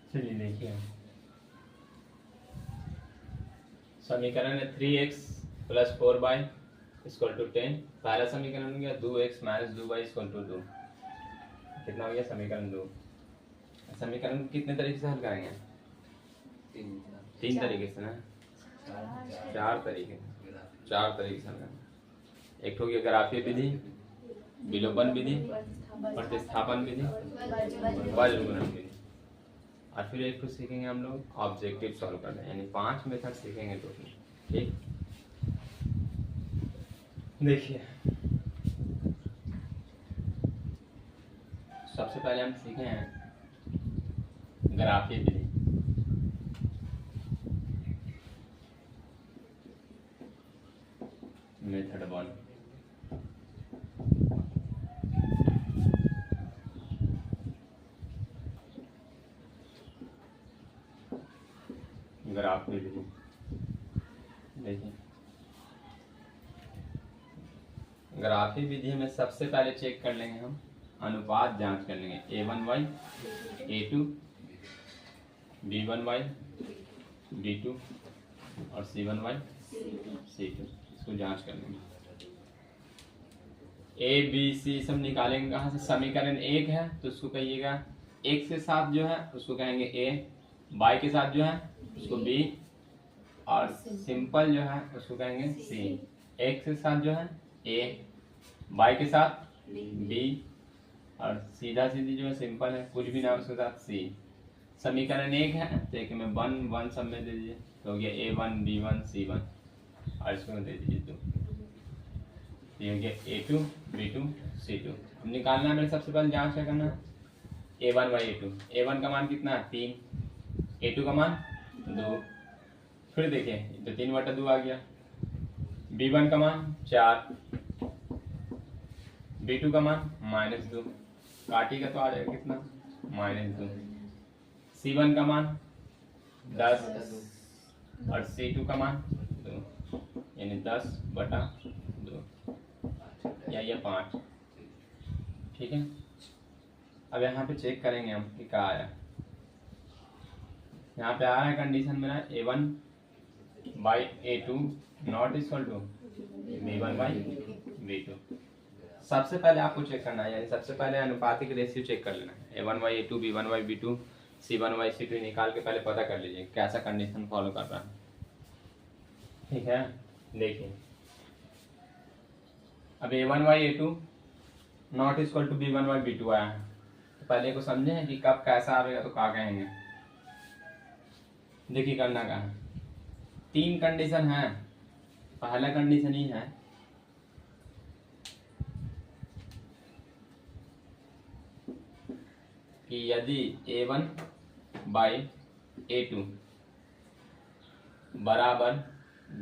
चलिए देखिए, समीकरण है 3x + 4y = 10। पहला समीकरण हो गया 2x - 2y = 2। कितना हो गया? समीकरण 2। समीकरण को कितने तरीके से हल करेंगे? तीन तरीके से ना, चार तरीके से हल करेंगे। एक हो गया ग्राफीय विधि, विलोपन विधि, प्रतिस्थापन विधि, बलगुणन विधि, और फिर एक को सीखेंगे हम लोग ऑब्जेक्टिव सॉल्व करना, यानी 5 मेथड सीखेंगे टोटल। ठीक, देखिए सबसे पहले हम सीखे हैं ग्राफीय विधि। मेथड 1, ग्राफीय विधि। देखिए ग्राफीय विधि में सबसे पहले चेक कर लेंगे हम, अनुपात जांच कर लेंगे a1y a2 b1y b2 और c1y c2। इसको जांच कर लेंगे। a b c सब निकालेंगे कहाँ से? समीकरण 1 है तो उसको कहिएगा x के साथ जो है उसको कहेंगे a, y के साथ जो है उसको b, और सिंपल जो है उसको कहेंगे c। x के साथ जो है a, y के साथ b, और सीधा सीधी जो है सिंपल है, कुछ भी ना उसके साथ c। समीकरण 1 है तो एक में 1 1 सब में दे दीजिए, तो हो गया a1 b1 c1, और इसको दे दीजिए 2। ये हो गया a2 b2 c2। निकालना है मेरे, सबसे पहले जांच क्या करना है? a1 by a2। a1 का मान कितना है? 3। a2 का मान 2। फिर देखिए तो 3/2 आ गया। b1 का मान 4, b2 का मान -2, काटिएगा तो आ जाएगा कितना? -2। c1 का मान 10 और c2 का मान 2, यानी 10/2 या ये 5। ठीक है, अब यहाँ पे चेक करेंगे हम कि क्या आया। यहाँ पे आ रहा है कंडीशन मेरा a1 by a2 not equal to b1 by b2। सबसे पहले आपको चेक करना है, यानी सबसे पहले अनुपातिक रेशियो चेक कर लेना है। a1 by a2 b1 by b2 c1 by c2 निकाल के पहले पता कर लीजिए कैसा कंडीशन फॉलो कर रहा है। ठीक है, देखिए अब a1 by a2 not equal to b1 by b2 आया है, तो पहले को समझे हैं कि कब कैसा आएगा तो क्या कहेंगे। देखिए करना क्या है, 3 कंडीशन है। पहला कंडीशन ही है कि यदि a1 बाई a2 बराबर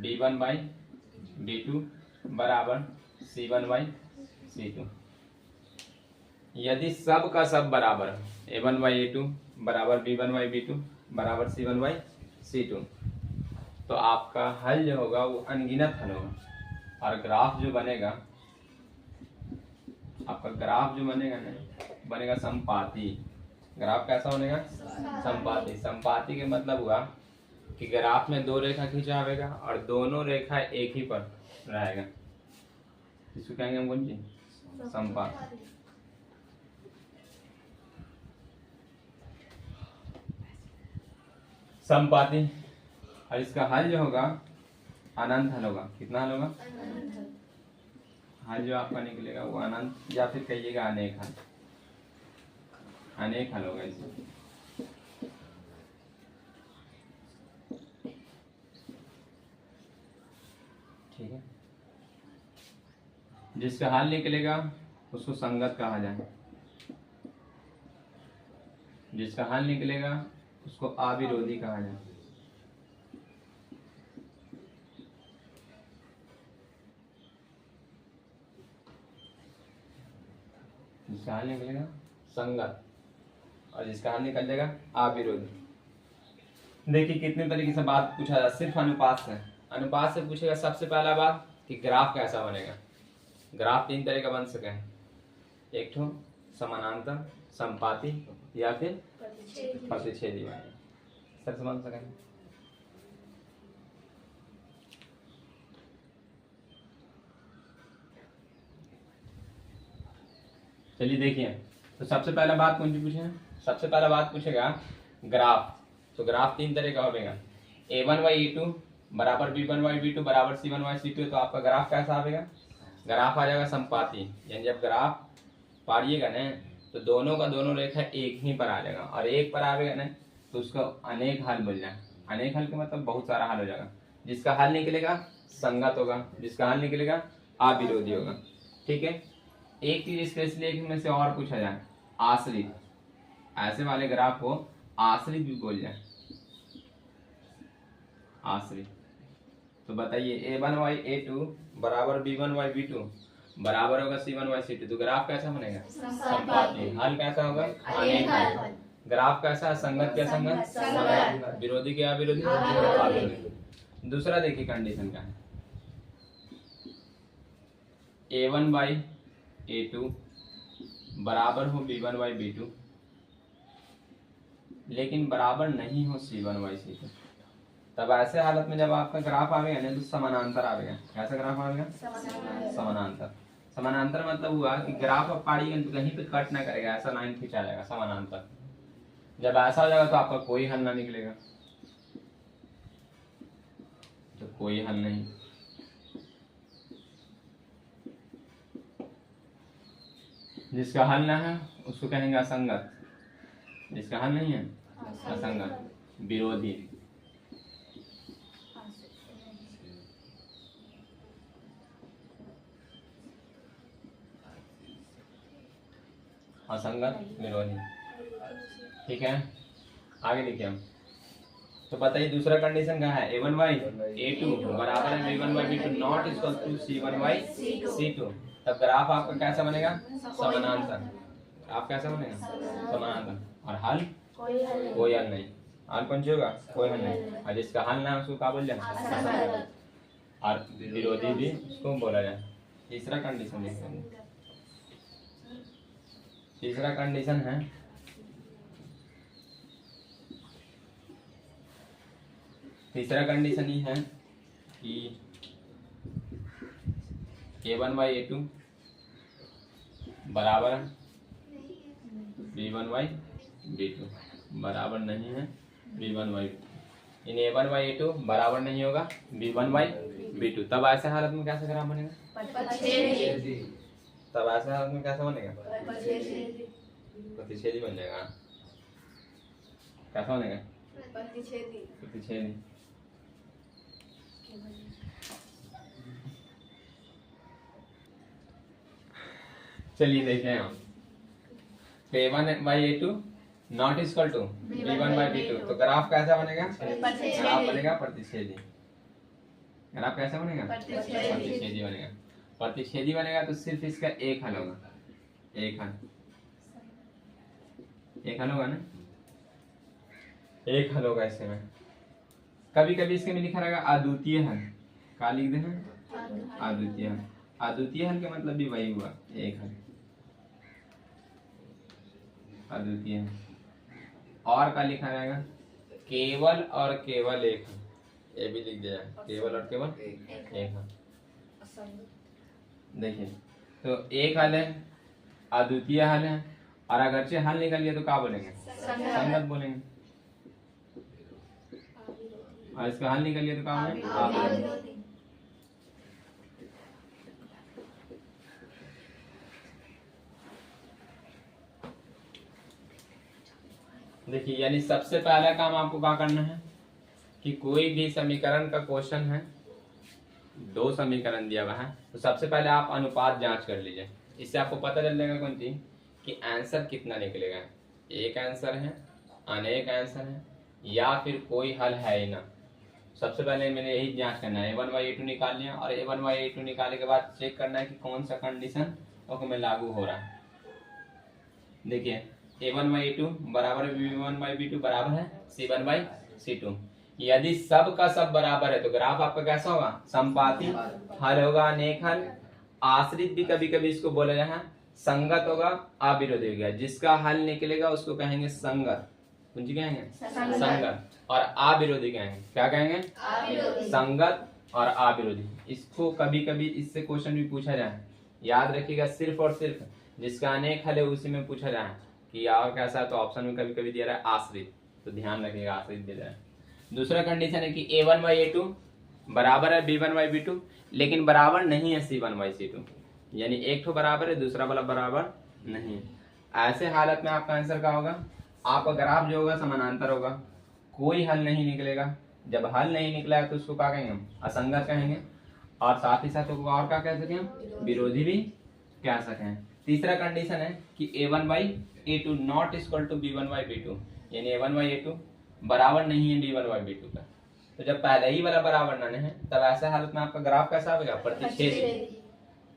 b1 बाई b2 बराबर c1 बाई c2, यदि सब का सब बराबर है, a1 बाई a2 बराबर b1 बाई b2 बराबर c1 बाई c2, तो आपका हल जो होगा वो अनगिनत हल होगा, और ग्राफ जो बनेगा, आपका ग्राफ जो बनेगा ना, बनेगा संपाती। ग्राफ कैसा बनेगा? संपाती। संपाती के मतलब हुआ कि ग्राफ में 2 रेखा खिंचावेगा और दोनों रेखा एक ही पर रहेगा, इसको कहेंगे हम कौन चीज? संपात। संपाती, और इसका हल जो होगा अनंत हल होगा। कितना हल होगा? हल जो आपका निकलेगा वो अनंत, या फिर कहिएगा अनेक हल। अनेक हल होगा इसमें। ठीक है, जिसका हल निकलेगा उसको संगत कहा जाए, जिसका हल निकलेगा उसको अविरोधी कहा जाए। जिसका हल निकलेगा संगत, और जिसका हल निकल जाएगा अविरोधी। देखिए कितने तरीके से बात पूछा जाए, सिर्फ अनुपात से। अनुपात से पूछेगा सबसे पहला बात कि ग्राफ कैसा बनेगा। ग्राफ 3 तरह का बन सके, एक तो समानांतर, संपाती या फिर प्रतिच्छेदी बनेगा। सर समझ सकें? चलिए देखिए, तो सबसे पहला बात कौन सी पूछे? सबसे पहला बात पूछेगा ग्राफ। तो ग्राफ तीन तरह का होगा, a1/a2 बराबर b1/b2 बराबर c1/c2। तो आपका ग्राफ कैसा आएगा? ग्राफ आ जाएगा संपाती, यानी जब ग्राफ पाड़िएगा ना तो दोनों का दोनों रेखा एक ही पर आ जाएगा, और एक पर आएगा ना तो उसको अनेक हल मिल जाए। अनेक हल का मतलब बहुत सारा हल हो जाएगा। जिसका हल निकलेगा संगत होगा, जिसका हल निकलेगा अविरोधी होगा। ठीक है, एक चीज इसके इसलिए में से और पूछा जाए, आश्रित। ऐसे वाले ग्राफ को आश्रित भी बोल जाए, आश्रित। तो बताइए a1/a2 बराबर b1/b2 बराबर होगा c1/c2। तो ग्राफ कैसा बनेगा? संपाती। हल कैसा होगा? अनेक हल। ग्राफ कैसा? संगत क्या संगत, विरोधी क्या विरोधी। दूसरा देखिए कंडीशन क्या है, a1/a2 बराबर हो b1/b2 लेकिन बराबर नहीं हो c1/c2। तब ऐसे हालत में जब आपका ग्राफ आएगा ना तो समानांतर आएगा। कैसा ग्राफ आएगा? समानांतर। समानांतर मतलब हुआ कि ग्राफ आप पाड़िएगा तो कहीं पे कट ना करेगा, ऐसा लाइन खींचा जाएगा समानांतर। जब ऐसा हो जाएगा तो आपका कोई हल ना निकलेगा, तो कोई हल नहीं। जिसका हल ना है उसको कहेंगे असंगत, जिसका हल नहीं है असंगत, विरोधी। असंगत विरोधी। ठीक है, आगे देखिए हम। तो बताइए दूसरा कंडीशन क्या है, a1/a2 बराबर है b1/b2 not equal to c1/c2। तब ग्राफ आपका कैसा बनेगा? समानांतर। ग्राफ कैसा बनेगा? समानांतर। और हल? कोई हल नहीं। हल कौन सी होगा? कोई हल नहीं। और जिसका हल ना है उसको क्या बोल जाए? और विरोधी भी उसको बोला जाए। तीसरा कंडीशन देखिए, तीसरा कंडीशन है तीसरा कंडीशन ही है कि a1/a2 बराबर है b1/b2 बराबर नहीं है b1/b2। इन a1/a2 बराबर नहीं होगा b1/b2। तब ऐसे हालत में कैसे ग्राफ बनेगा? तब ऐसे हालत में कैसा बनेगा? प्रतिच्छेदी बन जाएगा। कैसा बनेगा? प्रतिच्छेदी। चलिए देखें हम, a1/a2 not equal to b1/b2। तो ग्राफ कैसा बनेगा? ग्राफ बनेगा प्रतिच्छेदी। ग्राफ कैसा बनेगा? प्रतिच्छेदी बनेगा। प्रतिच्छेदी बनेगा तो सिर्फ इसका एक हल होगा, एक हल होगा ना, एक हल होगा इसमें। कभी कभी इसके में लिखा रहेगा अद्वितीय हल। क्या लिख देना? अद्वितीय हल। अद्वितीय हल का मतलब भी वही हुआ, एक हल, अद्वितीय। और क्या लिखा रहेगा? केवल और केवल एक हल। ये भी लिख दिया, केवल और केवल एक हल। देखिए, तो एक हल है, अद्वितीय हल है, और अगरचे हल निकल गया तो क्या बोलेंगे? संगत बोलेंगे। और इसका हल निकल गया तो क्या बोलेंगे? देखिए, यानी सबसे पहला काम आपको क्या करना है कि कोई भी समीकरण का क्वेश्चन है, दो समीकरण दिया हुआ है, तो सबसे पहले आप अनुपात जांच कर लीजिए। इससे आपको पता चल जाएगा कौन सी कि आंसर कितना निकलेगा। एक आंसर है, अनेक आंसर है, या फिर कोई हल है ही ना। सबसे पहले मैंने यही जांच करना है। a1/a2 निकाल लिया, और a1/a2 निकालने के बाद चेक करना है कि कौन सा कंडीशन में लागू हो रहा है। देखिए, a1/a2 बराबर b1/b2 बराबर है c1/c2। यदि सब का सब बराबर है तो ग्राफ आपका कैसा होगा? संपाती। हल होगा अनेक हल। आश्रित भी कभी कभी इसको बोला जाए संगत होगा, अविरोधी हो गया। जिसका हल निकलेगा उसको कहेंगे संगत। कौन सी कहेंगे? संगत। और अविरोधी कहेंगे, क्या कहेंगे? संगत और अविरोधी। इसको कभी कभी इससे क्वेश्चन भी पूछा जाए, याद रखिएगा, सिर्फ और सिर्फ जिसका अनेक हल है उसी में पूछा जाए कि और कैसा है, तो ऑप्शन में कभी कभी दिया रहा है आश्रित, तो ध्यान रखिएगा आश्रित दे रहा है। दूसरा कंडीशन है कि a1/a2 बराबर है b1/b2, लेकिन बराबर नहीं है c1/c2, यानी एक तो बराबर है, दूसरा वाला बराबर नहीं है। ऐसे हालत में आपका आंसर क्या होगा? आपका ग्राफ जो होगा समानांतर होगा, कोई हल नहीं निकलेगा। जब हल नहीं निकला है तो उसको क्या कहेंगे हम? असंगत कहेंगे। और साथ ही साथ और क्या कह सके हम? विरोधी भी कह सकें। तीसरा कंडीशन है कि a1/a2 not equal to b1/b2, यानी a1/a2 बराबर नहीं है b1/b2 का। तो जब पहले ही वाला बराबर ना है तब ऐसे हालत में आपका ग्राफ कैसा आएगा? प्रतिच्छेदी,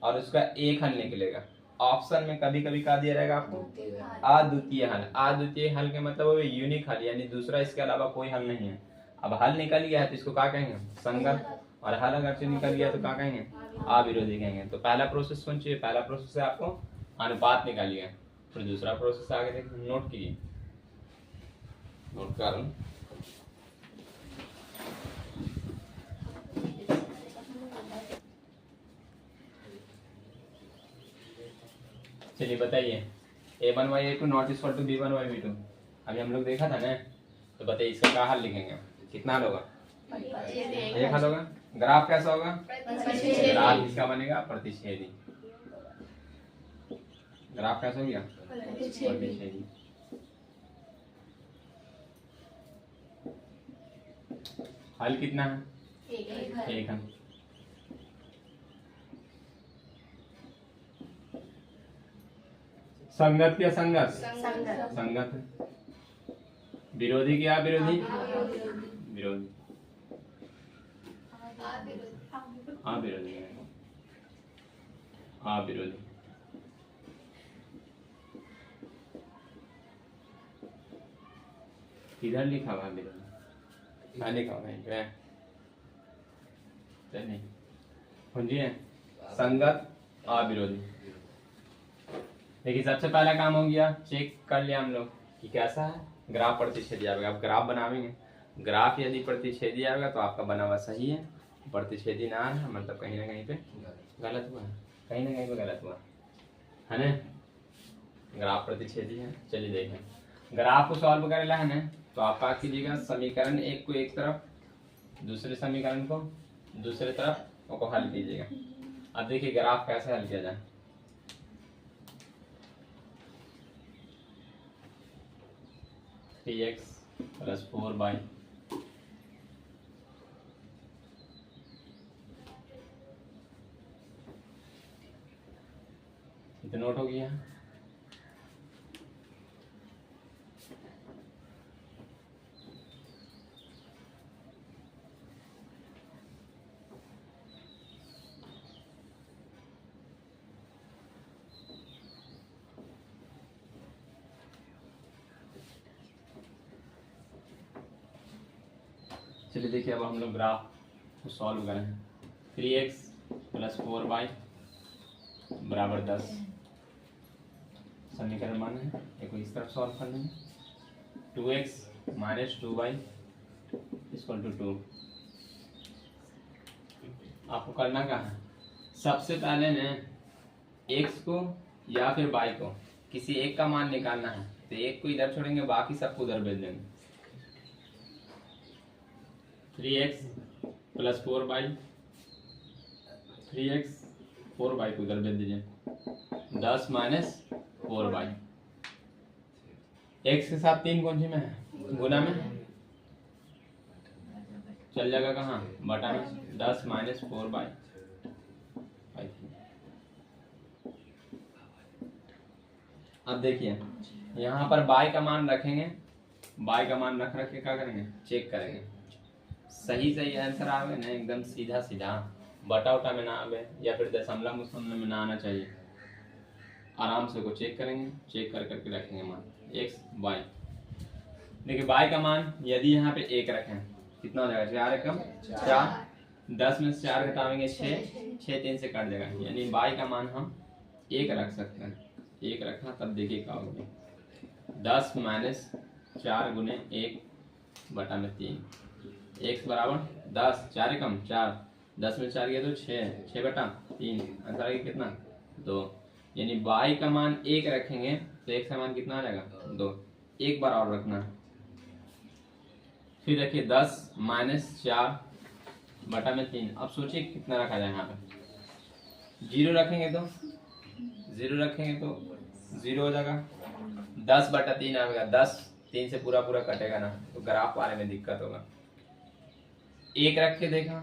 और उसका एक हल निकलेगा। ऑप्शन में कभी कभी क्या दिया रहेगा आपको? अद्वितीय हल। अद्वितीय हल के मतलब वो यूनिक हल, यानी दूसरा इसके अलावा कोई हल नहीं है। अब हल निकल गया है तो इसको क्या कहेंगे? संगत। और हल अगर से निकल गया तो क्या कहेंगे? अविरोधी कहेंगे। तो पहला प्रोसेस कौन चाहिए? पहला प्रोसेस है आपको अनुपात निकालिए। फिर दूसरा प्रोसेस आगे देखिए, नोट कीजिए, नोट कर। चलिए बताइए, a1/a2 not equal to b1/b2 अभी हम लोग देखा था ना, तो बताइए इसका क्या हल लिखेंगे? कितना हल होगा? एक हल होगा। ग्राफ कैसा होगा? ग्राफ इसका बनेगा प्रतिच्छेदी। ग्राफ कैसा हो गया? प्रतिच्छेदी। हल कितना है? एक हल। संगत या संगत? संगत है। विरोधी क्या? विरोधी? विरोधी। अविरोधी। अविरोधी। किधर लिखा हुआ विरोधी? क्या लिखा हुआ है? नहीं समझिए, संगत अविरोधी। देखिए सबसे पहला काम हो गया, चेक कर लिया हम लोग कि कैसा है ग्राफ प्रतिच्छेदी आएगा। अब ग्राफ बनावेंगे, ग्राफ यदि प्रतिच्छेदी आएगा तो आपका बना हुआ सही है, प्रतिच्छेदी ना है मतलब कहीं ना कहीं पे गलत हुआ है, कहीं ना कहीं पे गलत हुआ है ना। ग्राफ प्रतिच्छेदी है। चलिए देखें, ग्राफ को सॉल्व करेला है ना, तो आप क्या कीजिएगा, समीकरण एक को एक तरफ, दूसरे समीकरण को दूसरे तरफ को हल कीजिएगा। अब देखिए ग्राफ कैसे हल किया जाए। x + 4y इतना नोट हो गया। चलिए देखिए अब हम लोग ग्राफ को सॉल्व करें। 3x + 4y = 10 समीकरण मान है, एक इस तरफ सॉल्व कर लेंगे। 2x - 2y = 2। आपको करना क्या है, सबसे पहले ने x को या फिर y को किसी एक का मान निकालना है, तो एक को इधर छोड़ेंगे, बाकी सबको उधर भेज देंगे। 3x + 4y, 3x 4y को उधर भेज दीजिए। 10 - 4y, x के साथ 3 कौन सी में है? गुना में चल जाएगा, कहाँ? बटा में। 10 - 4y। अब देखिए यहाँ पर y का मान रखेंगे, y का मान रख के क्या करेंगे, चेक करेंगे सही आंसर आवे ना, एकदम सीधा सीधा, बटा उटा में ना आवे या फिर दशमलव मुशमलव में ना आना चाहिए। आराम से को चेक करेंगे, चेक कर करके रखेंगे मान x y। देखिए y का मान यदि यहाँ पे 1 रखें कितना हो जाएगा? 4 एकम 4, 10 में से 4 घटाएंगे 6, 6 3 से कट जाएगा, यानी y का मान हम 1 रख सकते हैं। 1 रखा, तब देखिए क्या होगा। 10 माइनस 4 गुने 1/3। x बराबर 10, 4 कम 4, 10 में 4 गया तो 6/3। आंसर आएगा कितना 2। यानी y का मान 1 रखेंगे तो x का मान कितना आ जाएगा 2। एक बार और रखना। फिर रखिए 10 माइनस 4/3। अब सोचिए कितना रखा जाए। यहाँ पे 0 रखेंगे तो 0 हो जाएगा। 10/3 आएगा। 10 3 से पूरा कटेगा ना, तो ग्राफ पाने में दिक्कत होगा। 1 रख के देखा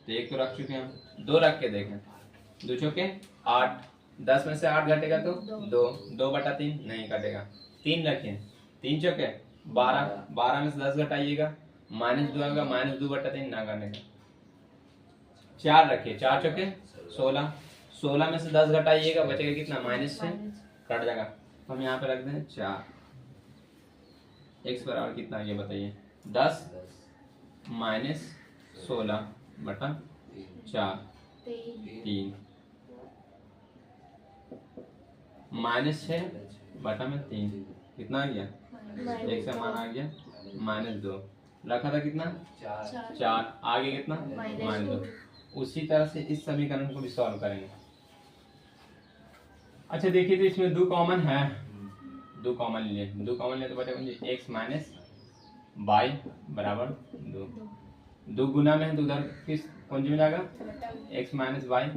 तो 1 तो रख चुके हैं। 2 रख के देखें, 2 चौके 8, 10 में से 8 घटेगा तो 2/3 नहीं कटेगा। 3 रखें, 3 चौके 12, 12 में से 10 घटाइएगा, -2 आएगा, -2/3 ना करने का। 4 रखिए, 4 चौके 16, 16 में से 10 घटाइएगा, बचेगा कितना -6, कट जाएगा। हम यहाँ पे रख दें 4। x बराबर कितना ये बताइए। 10 माइनस 16/4 3 -6/3 कितना आ गया। x का मान आ गया -2। रखा था कितना 4, आगे कितना -2। उसी तरह से इस समीकरण को भी सॉल्व करेंगे। अच्छा देखिए, तो इसमें 2 कॉमन है, 2 कॉमन लिए, 2 कॉमन लिए तो बचेगा मुझे x माइनस y बराबर 2 गुना में है तो उधर किस कौन सी में जाएगा, x माइनस y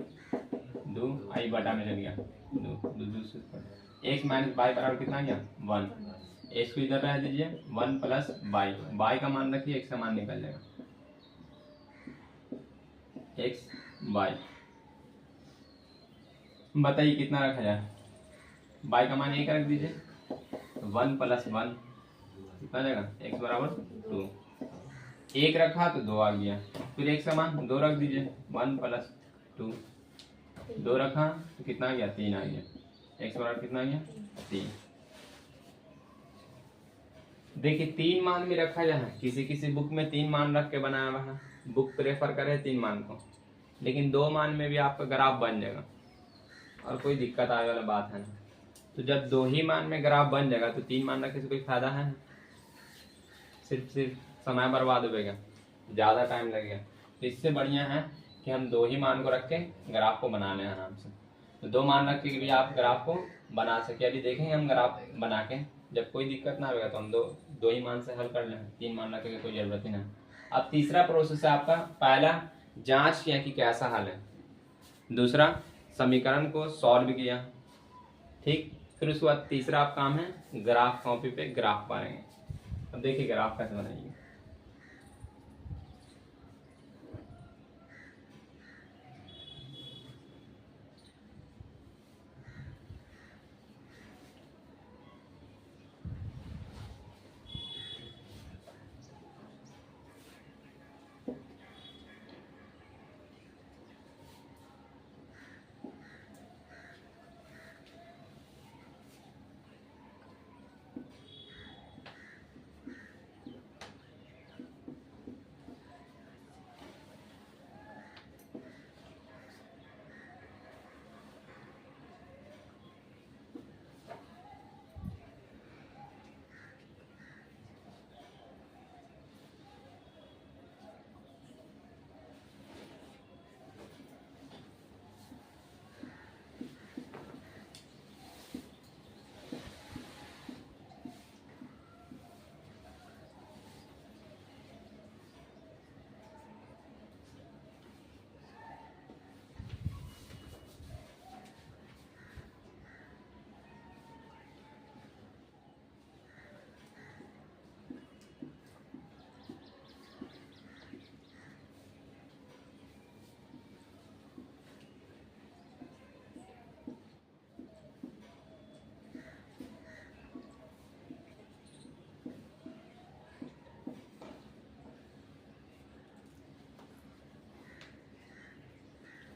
2 i बटा में चल गया 2 x माइनस y बराबर कितना आ गया 1। x को इधर रह दीजिए, 1 प्लस y का मान रखिए, x का मान निकल जाएगा x y। बताइए कितना रखा जाए। y का मान 1 रख दीजिए, 1 प्लस 1 कितना जाएगा, x बराबर 2। 1 रखा तो 2 आ गया। फिर x का मान 2 रख दीजिए, 1 प्लस 2, 2 रखा तो कितना आ गया 3 आ गया। x बराबर कितना आ गया 3। देखिए 3 मान भी रखा जाए, किसी बुक में 3 मान रख के बनाया हुआ है, बुक प्रेफर करे 3 मान को, लेकिन 2 मान में भी आपका ग्राफ बन जाएगा और कोई दिक्कत आने वाला बात है ना। तो जब 2 ही मान में ग्राफ बन जाएगा तो 3 मान रखने से कोई फायदा है, सिर्फ समय बर्बाद होगा, ज़्यादा टाइम लगेगा। तो इससे बढ़िया है कि हम 2 ही मान को रख के ग्राफ को बना लें आराम से। तो 2 मान रख के भी आप ग्राफ को बना सके। अभी देखेंगे हम ग्राफ बना के, जब कोई दिक्कत ना होगा तो हम दो ही मान से हल कर लें, 3 मान रखने की कोई ज़रूरत ही नहीं। अब तीसरा प्रोसेस है आपका, पहला जांच किया कि कैसा हल है, दूसरा समीकरण को सॉल्व किया, ठीक। फिर उसके बाद तीसरा आप काम है ग्राफ कॉपी पे ग्राफ पाएंगे। अब देखिए ग्राफ कैसे बनाएंगे।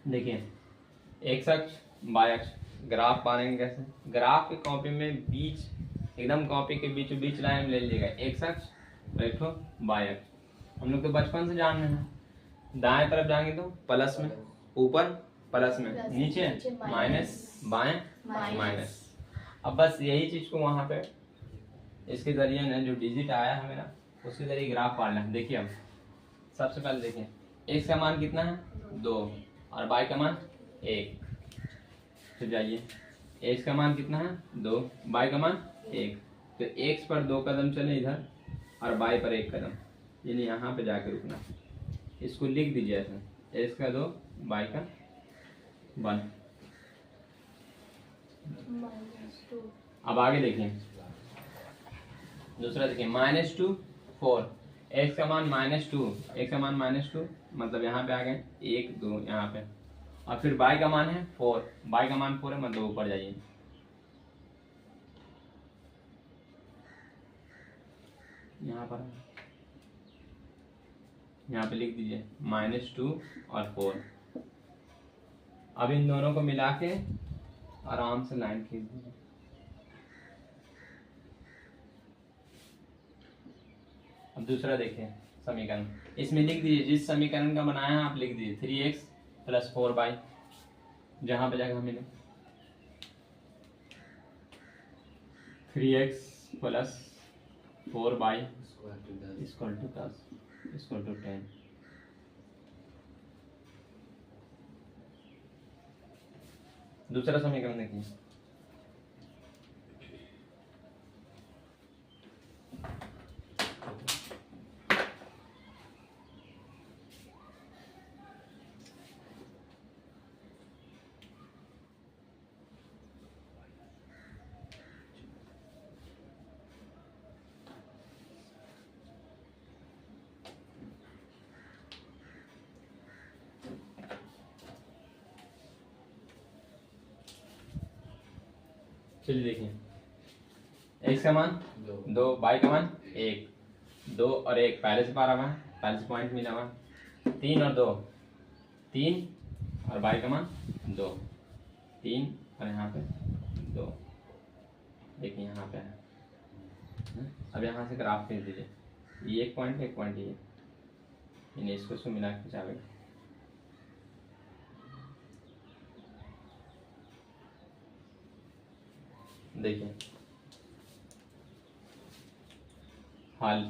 देखिए एक्स अक्ष वाई अक्ष ग्राफ पाएंगे कैसे। ग्राफ के कॉपी में बीच एकदम कॉपी के बीचों बीच लाइन ले लीजिएगा, एक्स अक्ष बैठो वाई अक्ष। हम लोग तो बचपन से जान रहे हैं, दाएं तरफ जाएंगे तो प्लस में, ऊपर प्लस में, नीचे माइनस, बाएं माइनस। अब बस यही चीज को वहां पे इसके जरिए ना जो डिजिट आया है मेरा उसके जरिए ग्राफ पाड़ना है। देखिए अब सबसे पहले देखिए एक्स का मान कितना है 2 और वाई का मान 1। फिर जाइए एक्स का मान कितना है 2, वाई का मान 1, तो एक्स पर 2 कदम चले इधर और वाई पर 1 कदम, यानी यहाँ पे जाके रुकना। इसको लिख दीजिए ऐसे एक्स का 2 वाई का 1। अब आगे देखिए दूसरा देखिए -2 4, एक्स का मान -2, एक्स का मान -2 मतलब यहाँ पे आ गए 1 2 यहाँ पे, और फिर y का मान है 4, y का मान 4 है मतलब ऊपर जाइए यहाँ पर, यहाँ पे लिख दीजिए -2 और 4। अब इन दोनों को मिला के आराम से लाइन खींच दीजिए। अब दूसरा देखिए समीकरण, इसमें लिख दीजिए जिस समीकरण का बनाया है आप लिख दीजिए 3x + 4y, जहां पे जगह मिले 3x + 4y = 10। दूसरा समीकरण देखिए चलिए देखिए एक्स का मान 2 वाई का मान 1, 2 और 1 पहले से पारा हुआ है, पहले से पॉइंट मिला हुआ, 3 और 2 3 और वाई का मान 2 3 और यहाँ पे 2, देखिए यहाँ पे है। अब यहाँ से ग्राफ खींच दीजिए, ये एक पॉइंट ये, इन्हें इसको मिला के जाएगा। देखिए हल,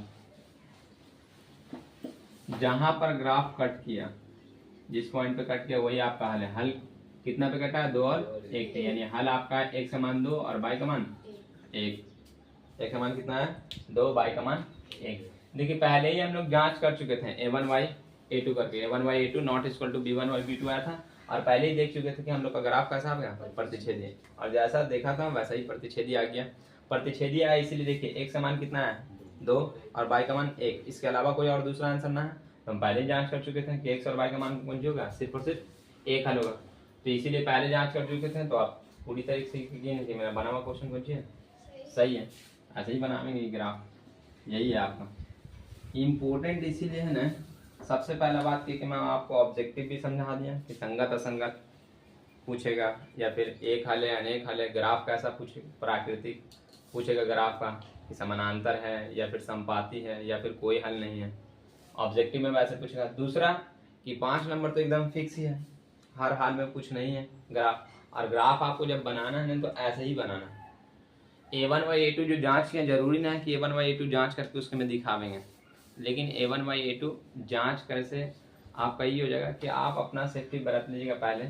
जहां पर ग्राफ कट किया, जिस पॉइंट पे कट किया वही आपका हल है। हल कितना पे कटा है 2 और 1 पे, यानी हल आपका x का मान 2 और y का मान 1। x का मान कितना है 2, y का मान 1। देखिए पहले ही हम लोग जांच कर चुके थे a1y a2 करके, a1y a2 not equal to b1y b2 आया था, और पहले ही देख चुके थे कि हम लोग का ग्राफ कैसा आ गया प्रतिच्छेदी, और जैसा देखा था वैसा ही प्रतिच्छेदी आ गया। प्रतिच्छेदी आया इसीलिए देखिए x का मान कितना है 2 और y का मान 1, इसके अलावा कोई और दूसरा आंसर ना है। तो हम पहले ही जांच कर चुके थे कि x और y का मान कौन सी होगा, सिर्फ और सिर्फ 1 हल होगा, तो इसीलिए पहले जांच कर चुके थे। तो आप पूरी तरीके से कीजिए नहीं कि मेरा बना हुआ क्वेश्चन कौन सी है सही है, ऐसे ही बनाएंगे ग्राफ, यही है आपका इम्पोर्टेंट। इसीलिए है ना सबसे पहला बात कि मैं आपको ऑब्जेक्टिव भी समझा दिया कि संगत असंगत पूछेगा, या फिर एक हल है अनेक हल है, ग्राफ कैसा पूछेगा, प्राकृतिक पूछेगा ग्राफ का कि समानांतर है या फिर संपाती है या फिर कोई हल नहीं है, ऑब्जेक्टिव में वैसे पूछेगा। दूसरा कि 5 नंबर तो एकदम फिक्स ही है, हर हाल में कुछ नहीं है ग्राफ, और ग्राफ आपको जब बनाना है ना तो ऐसे ही बनाना है। a1/a2 जो जांच किया, जरूरी ना है कि a1/a2 जांच करके उसके में दिखावेंगे, लेकिन a1/a2 जांच करे से आपका ये हो जाएगा कि आप अपना सेफ्टी बरत लीजिएगा पहले,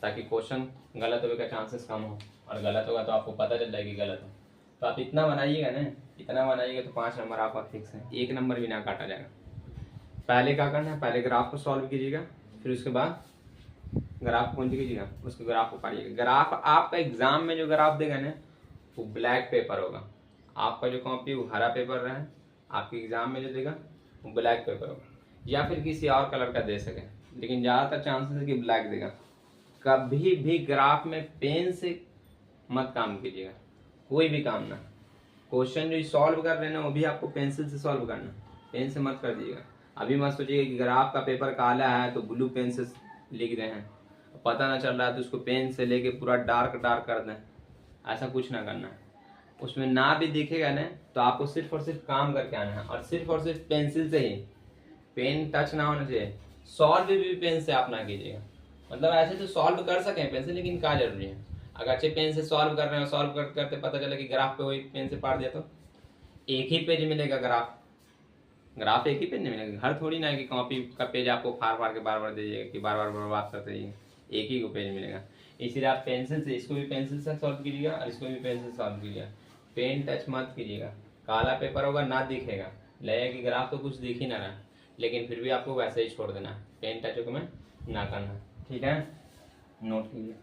ताकि क्वेश्चन गलत होने का चांसेस कम हो, और गलत होगा तो आपको पता चल जाएगी गलत हो। तो आप इतना बनाइएगा ना, इतना बनाइएगा तो 5 नंबर आपका फिक्स है, 1 नंबर भी ना काटा जाएगा। पहले क्या करना है, पहले ग्राफ को सॉल्व कीजिएगा, फिर उसके बाद ग्राफ कौन सी कीजिएगा, उसको ग्राफ को पढ़िएगा। ग्राफ आपका एग्जाम में जो ग्राफ देगा ना वो ब्लैक पेपर होगा, आपका जो कॉपी वो हरा पेपर रहे, आपके एग्जाम में जो देगा वो ब्लैक पेपर होगा, या फिर किसी और कलर का दे सके, लेकिन ज़्यादातर चांसेस है कि ब्लैक देगा। कभी भी ग्राफ में पेन से मत काम कीजिएगा, कोई भी काम ना, क्वेश्चन जो सॉल्व कर रहे हैं ना वो भी आपको पेंसिल से सॉल्व करना, पेन से मत कर दीजिएगा। अभी मत सोचिएगा कि ग्राफ का पेपर काला है तो ब्लू पेन से लिख रहे हैं, पता ना चल रहा है तो उसको पेन से लेके पूरा डार्क कर दें, ऐसा कुछ ना करना है। उसमें ना भी दिखेगा ना तो आपको सिर्फ और सिर्फ काम करके आना है, और सिर्फ पेंसिल से ही, पेन टच ना होना चाहिए। सॉल्व भी पेन से आप ना कीजिएगा, मतलब ऐसे तो सॉल्व कर सकें पेन से, लेकिन क्या जरूरी है, अगर अच्छे पेन से सॉल्व कर रहे हो, सॉल्व करते करते पता चला कि ग्राफ पे वही पेन से पार दिया तो एक ही पेज मिलेगा। ग्राफ एक ही पेज नहीं मिलेगा। हर थोड़ी ना है कि कॉपी का पेज आपको फाड़ फाड़ के बार बार दीजिएगा कि बार बार बर्बाद करते रहिए, एक ही को पेज मिलेगा। इसीलिए आप पेंसिल से, इसको भी पेंसिल से सॉल्व कीजिएगा और इसको भी पेंसिल से सॉल्व कीजिएगा। पेन टच मत कीजिएगा। काला पेपर होगा ना दिखेगा, लगेगा कि ग्राफ तो कुछ दिख ही ना रहा, लेकिन फिर भी आपको वैसे ही छोड़ देना, पेन टच में ना करना। ठीक है, नोट कीजिए।